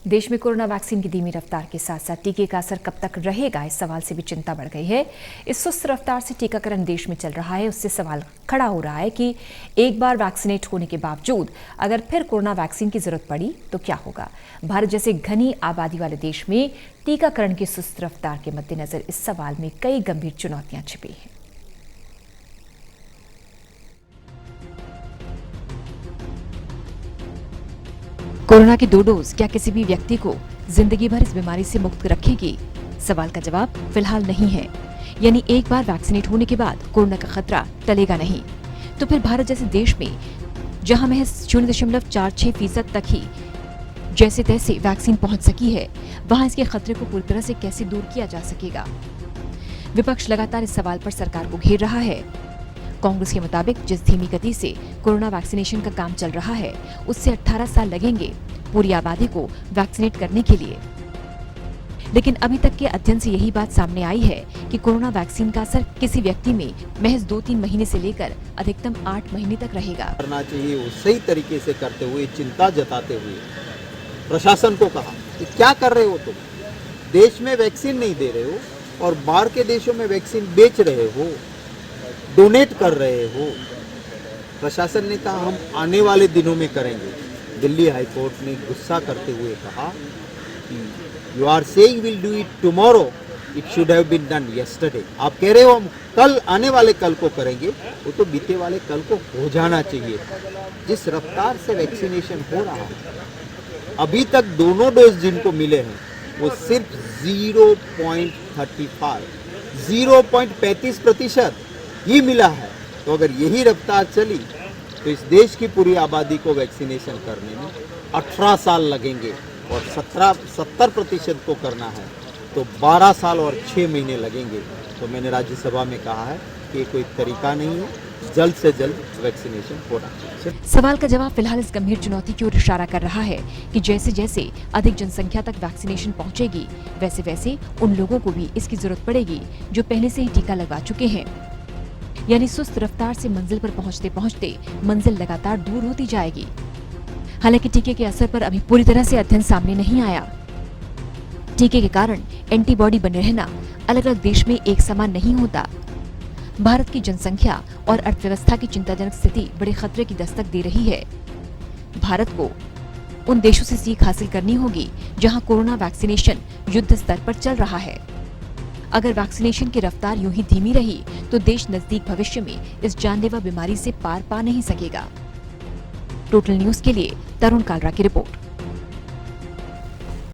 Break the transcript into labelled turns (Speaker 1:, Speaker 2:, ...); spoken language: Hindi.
Speaker 1: देश में कोरोना वैक्सीन की धीमी रफ्तार के साथ साथ टीके का असर कब तक रहेगा, इस सवाल से भी चिंता बढ़ गई है। इस सुस्त रफ्तार से टीकाकरण देश में चल रहा है, उससे सवाल खड़ा हो रहा है कि एक बार वैक्सीनेट होने के बावजूद अगर फिर कोरोना वैक्सीन की जरूरत पड़ी तो क्या होगा। भारत जैसे घनी आबादी वाले देश में टीकाकरण की सुस्त रफ्तार के मद्देनजर इस सवाल में कई गंभीर चुनौतियां छिपी हैं। कोरोना की 2 डोज क्या किसी भी व्यक्ति को जिंदगी भर इस बीमारी से मुक्त रखेगी? सवाल का जवाब फिलहाल नहीं है। यानी एक बार वैक्सीनेट होने के बाद कोरोना का खतरा टलेगा नहीं। तो फिर भारत जैसे देश में जहां महज 0.46% तक ही जैसे तैसे वैक्सीन पहुंच सकी है, वहां इसके खतरे को पूरी तरह से कैसे दूर किया जा सकेगा? विपक्ष लगातार इस सवाल पर सरकार को घेर रहा है। कांग्रेस के मुताबिक जिस धीमी गति से कोरोना वैक्सीनेशन का काम चल रहा है, उससे 18 साल लगेंगे पूरी आबादी को वैक्सीनेट करने के लिए। लेकिन अभी तक के अध्ययन से यही बात सामने आई है कि कोरोना वैक्सीन का असर किसी व्यक्ति में महज 2-3 महीने से लेकर अधिकतम 8 महीने तक रहेगा।
Speaker 2: करना चाहिए वो सही तरीके से करते हुए, चिंता जताते हुए प्रशासन को कहा कि क्या कर रहे हो तुम, देश में वैक्सीन नहीं दे रहे हो और बाहर के देशों में वैक्सीन बेच रहे हो, डोनेट कर रहे हो। प्रशासन ने कहा हम आने वाले दिनों में करेंगे। दिल्ली हाई कोर्ट ने गुस्सा करते हुए कहा कि you are saying will do it tomorrow, it should have been done yesterday. आप कह रहे हो हम कल, आने वाले कल को करेंगे, वो तो बीते वाले कल को हो जाना चाहिए। जिस रफ्तार से वैक्सीनेशन हो रहा है, अभी तक दोनों डोज जिनको मिले हैं वो सिर्फ 0.35% ही मिला है। तो अगर यही रफ्तार चली तो इस देश की पूरी आबादी को वैक्सीनेशन करने में 18 साल लगेंगे और 70% को करना है तो 12 साल और 6 महीने लगेंगे। तो मैंने राज्यसभा में कहा है कि ये कोई तरीका नहीं है, जल्द से जल्द वैक्सीनेशन होना चाहिए।
Speaker 1: सवाल का जवाब फिलहाल इस गंभीर चुनौती की ओर इशारा कर रहा है कि जैसे जैसे अधिक जनसंख्या तक वैक्सीनेशन पहुंचेगी, वैसे वैसे उन लोगों को भी इसकी जरूरत पड़ेगी जो पहले से ही टीका लगवा चुके हैं। यानी सुस्त रफ्तार से मंजिल पर पहुंचते पहुंचते मंजिल लगातार दूर होती जाएगी। हालांकि टीके के असर पर अभी पूरी तरह से अध्ययन सामने नहीं आया। टीके के कारण एंटीबॉडी बने रहना अलग अलग देश में एक समान नहीं होता। भारत की जनसंख्या और अर्थव्यवस्था की चिंताजनक स्थिति बड़े खतरे की दस्तक दे रही है। भारत को उन देशों से सीख हासिल करनी होगी जहां कोरोना वैक्सीनेशन युद्ध स्तर पर चल रहा है। अगर वैक्सीनेशन की रफ्तार यूं ही धीमी रही तो देश नजदीक भविष्य में इस जानलेवा बीमारी से पार पा नहीं सकेगा। टोटल न्यूज के लिए तरुण कालरा की रिपोर्ट।